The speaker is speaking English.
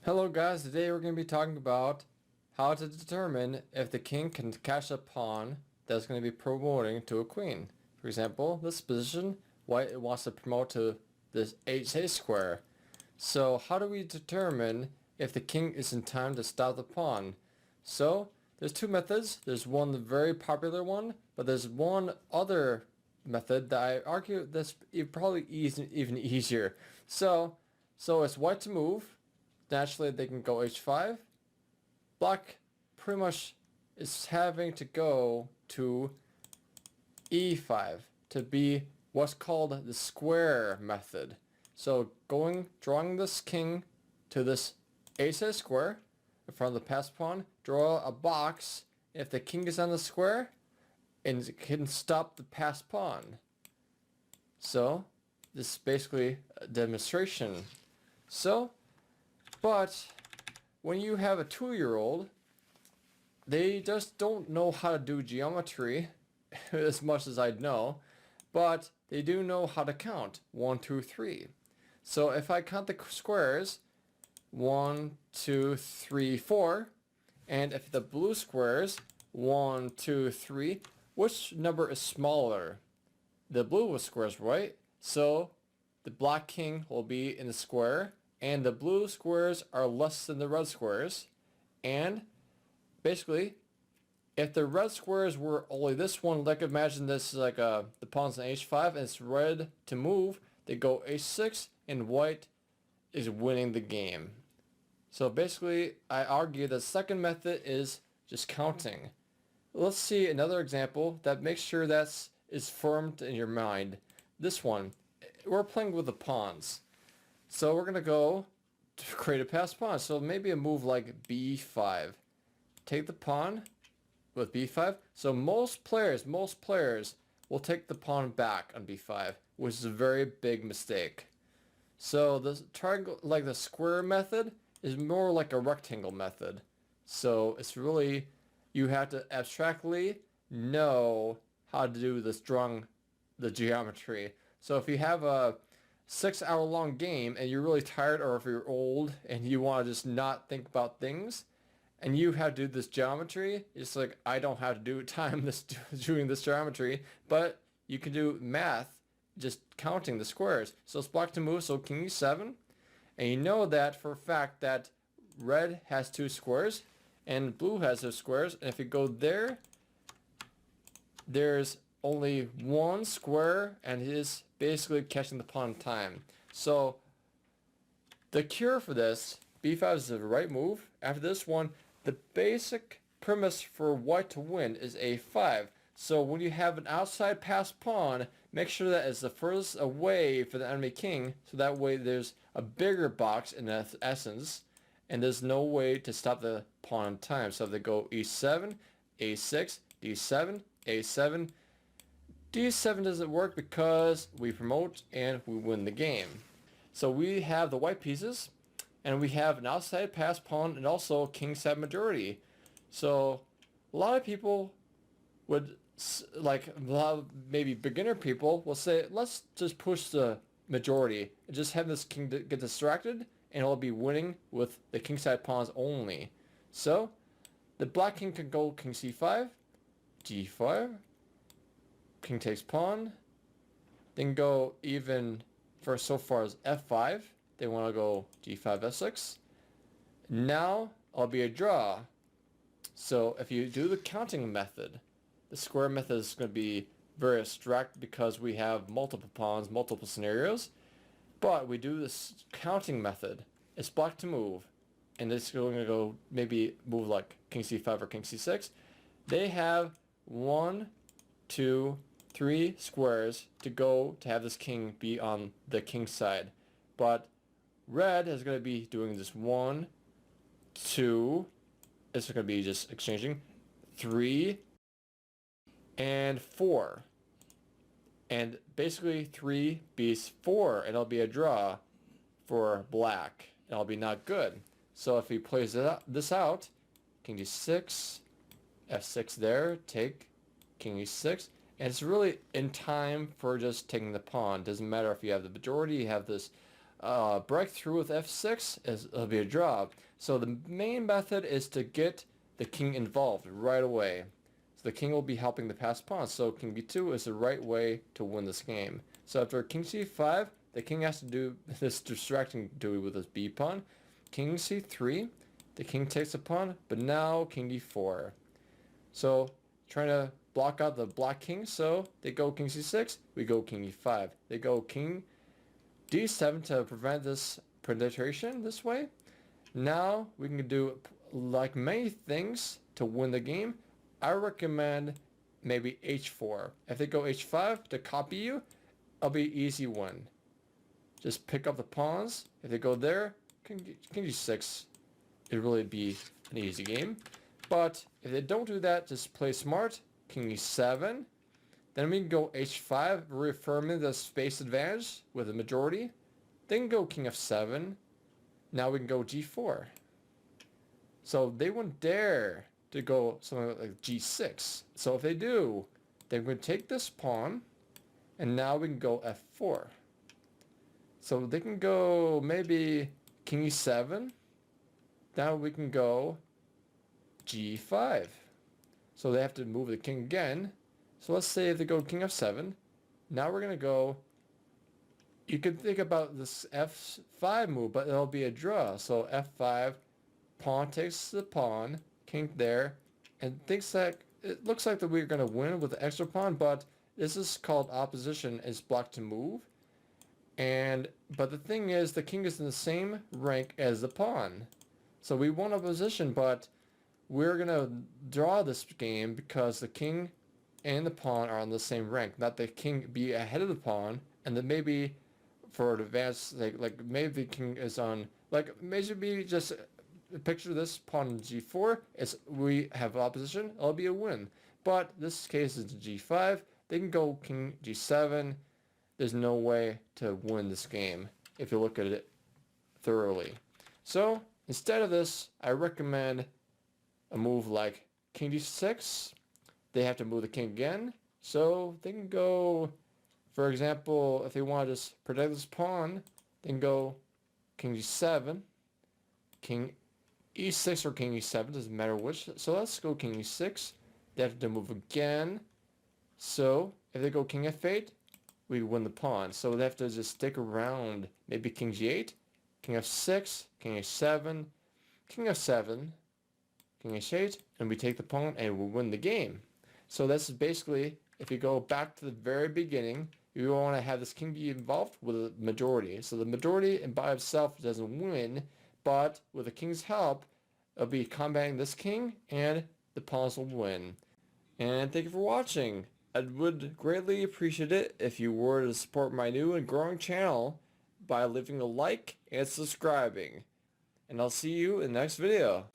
Hello guys, today we're going to be talking about how to determine if the king can catch a pawn that's going to be promoting to a queen. For example, this position, white wants to promote to this HA square. So how do we determine if the king is in time to stop the pawn? So there's two methods. There's one very popular one, but there's one other method that I argue that's probably even easier. So it's white to move. Naturally, they can go h5. Black pretty much is having to go to e5 to be what's called the square method. So drawing this king to this a-side square in front of the passed pawn, draw a box. If the king is on the square, and it can stop the passed pawn. So this is basically a demonstration. But when you have a 2-year-old, they just don't know how to do geometry as much as I'd know, but they do know how to count 1, 2, 3. So if I count the squares 1, 2, 3, 4, and if the blue squares 1, 2, 3, which number is smaller? The blue squares, right? So the black king will be in the square, and the blue squares are less than the red squares. And basically, if the red squares were only this one, like imagine this is like the pawn's on h5 and it's red to move, they go h6 and white is winning the game. So basically, I argue the second method is just counting. Let's see another example that makes sure that is formed in your mind. This one, we're playing with the pawns. So we're going to go to create a passed pawn. So maybe a move like b5. Take the pawn with b5. So most players will take the pawn back on b5, which is a very big mistake. So the triangle, like the square method, is more like a rectangle method. So it's really, you have to abstractly know how to do the geometry. So if you have a 6-hour long game and you're really tired, or if you're old and you want to just not think about things and you have to do this geometry, it's like I don't have to doing this geometry, but you can do math just counting the squares. So it's black to move, so king e7, and you know that for a fact that red has 2 squares and blue has 2 squares, and if you go there, there's only 1 square and it is basically catching the pawn in time. So the cure for this, b5 is the right move. After this one, the basic premise for white to win is a5. So when you have an outside passed pawn, make sure that it's the furthest away for the enemy king, so that way there's a bigger box in essence, and there's no way to stop the pawn in time. So if they go e7, a6, d7, a7, d7 doesn't work because we promote and we win the game. So we have the white pieces, and we have an outside passed pawn and also king-side majority. So a lot of people would, like a lot of maybe beginner people, will say, let's just push the majority and just have this king get distracted, and it'll be winning with the king-side pawns only. So the black king can go king c5, g5, king takes pawn, then go even for so far as f5. They want to go g5, f6. Now I'll be a draw. So if you do the counting method, the square method is going to be very abstract because we have multiple pawns, multiple scenarios. But we do this counting method. It's black to move, and it's going to go maybe move like king c5 or king c6. They have 1, 2, 3 squares to go to have this king be on the king side. But red is going to be doing this 1, 2, it's going to be just exchanging 3, and 4. And basically 3 beats 4, and it'll be a draw for black. It'll be not good. So if he plays this out, king d6, f6 there, take king e6, and it's really in time for just taking the pawn. Doesn't matter if you have the majority, you have this break through with f6, it'll be a draw. So the main method is to get the king involved right away. So the king will be helping the passed pawn. So king b2 is the right way to win this game. So after king c5, the king has to do this distracting duty with his b pawn. King c3, the king takes a pawn, but now king d4. So trying to block out the black king, so they go king c6, we go king e5. They go king d7 to prevent this penetration this way. Now we can do like many things to win the game. I recommend maybe h4. If they go h5 to copy you, it'll be an easy win. Just pick up the pawns. If they go there, king g6, it'll really be an easy game. But if they don't do that, just play smart. King e7. Then we can go h5, reaffirming the space advantage with a majority. Then go king f7. Now we can go g4. So they wouldn't dare to go something like g6. So if they do, they're going to take this pawn, and now we can go f4. So they can go maybe king e7. Now we can go g5. So they have to move the king again. So let's say if they go king f7. Now we're going to go, you could think about this f5 move, but it'll be a draw. So f5, pawn takes the pawn, king there, and thinks that it looks like that we're going to win with the extra pawn, but this is called opposition. It's blocked to move. But the thing is, the king is in the same rank as the pawn. So we won opposition, but we're going to draw this game because the king and the pawn are on the same rank. Not the king be ahead of the pawn, and then maybe for an advance, like maybe the king is on, like maybe just picture this pawn in g4. We have opposition, it'll be a win. But this case is g5. They can go king g7. There's no way to win this game if you look at it thoroughly. So instead of this, I recommend a move like king d6. They have to move the king again. So they can go, for example, if they want to just protect this pawn, they can go king g7, king e6 or king e7, doesn't matter which. So let's go king e6. They have to move again. So if they go king f8, we win the pawn. So they have to just stick around. Maybe king g8, king f6, king a7, king f7, king h8, and we take the pawn and we win the game. So that's basically, if you go back to the very beginning, you want to have this king be involved with a majority. So the majority by itself doesn't win, but with the king's help, it'll be combating this king and the pawns will win. And thank you for watching. I would greatly appreciate it if you were to support my new and growing channel by leaving a like and subscribing. And I'll see you in the next video.